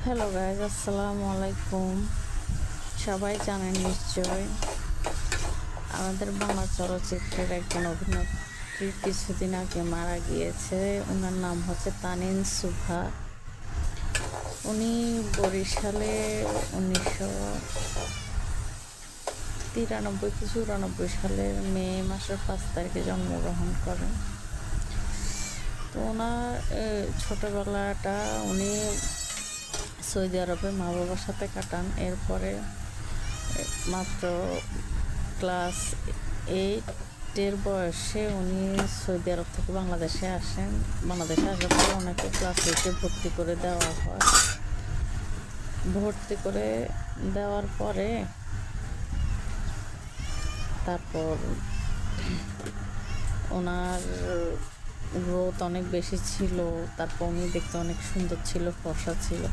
Hello guys, আসসালামু আলাইকুম। সবাই জানেন নিশ্চয় আমাদের বাংলা চলচ্চিত্রের একজন অভিনেত্রী কিছুদিন আগে মারা গিয়েছে। ওনার নাম হচ্ছে তানিন সুভা। উনি বরিশালে 1993 সালের মে মাসের 5 তারিখে জন্মগ্রহণ করেন। তো ওনার ছোটোবেলাটা উনি সৌদি আরবে মা বাবার সাথে কাটান। এরপরে মাত্র ক্লাস 8-এর বয়সে উনি সৌদি আরব থেকে বাংলাদেশে আসেন। বাংলাদেশে আসার পরে ওনাকে ক্লাস 8-এ ভর্তি করে দেওয়া হয়। ভর্তি করে দেওয়ার পরে তারপর ওনার গ্রোথ অনেক বেশি ছিল। তারপর উনি দেখতে অনেক সুন্দর ছিল, ফর্সা ছিল।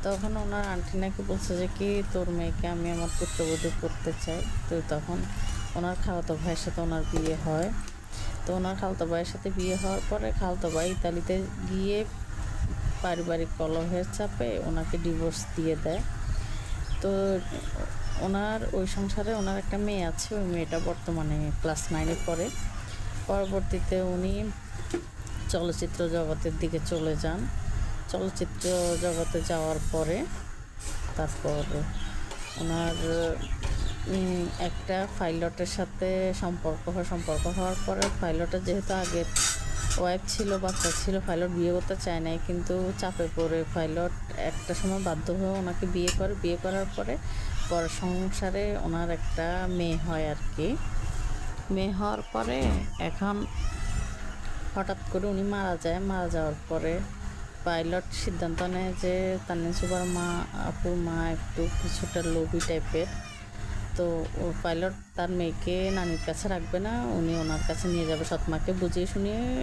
তখন ওনার আন্টি নাকি বলছে যে কি তোর মেয়েকে আমি আমার পুত্রবধূ করতে চাই। তো তখন ওনার খালাতো ভাইয়ের সাথে ওনার বিয়ে হয়। তো ওনার খালাতো ভাইয়ের সাথে বিয়ে হওয়ার পরে খালাতো ভাই ইতালিতে গিয়ে পারিবারিক কলহের চাপে ওনাকে ডিভোর্স দিয়ে দেয়। তো ওনার ওই সংসারে ওনার একটা মেয়ে আছে। ওই মেয়েটা বর্তমানে ক্লাস 9-এ পড়ে। পরবর্তীতে উনি চলচ্চিত্র জগতের দিকে চলে যান। চলচ্চিত্র জগতে যাওয়ার পরে তারপর ওনার একটা পাইলটের সাথে সম্পর্ক হওয়ার পরে পাইলটের যেহেতু আগের ওয়াইফ ছিল, বাচ্চা ছিল, পাইলট বিয়ে করতে চায় নাই, কিন্তু চাপে পড়ে পাইলট একটা সময় বাধ্য হয়ে ওনাকে বিয়ে করে। বিয়ে করার পরে সংসারে ওনার একটা মেয়ে হয় আর কি। মেয়ে হওয়ার পরে এখন হঠাৎ করে উনি মারা যায়। মারা যাওয়ার পরে পাইলট সিদ্ধান্ত নেয় যে তানিন সুভার আপুর মা একটু কিছুটা লোভী টাইপের। তো ও পাইলট তার মেয়েকে নানির কাছে রাখবে না, উনি ওনার কাছে নিয়ে যাবে, সৎমাকে বুঝিয়ে শুনিয়ে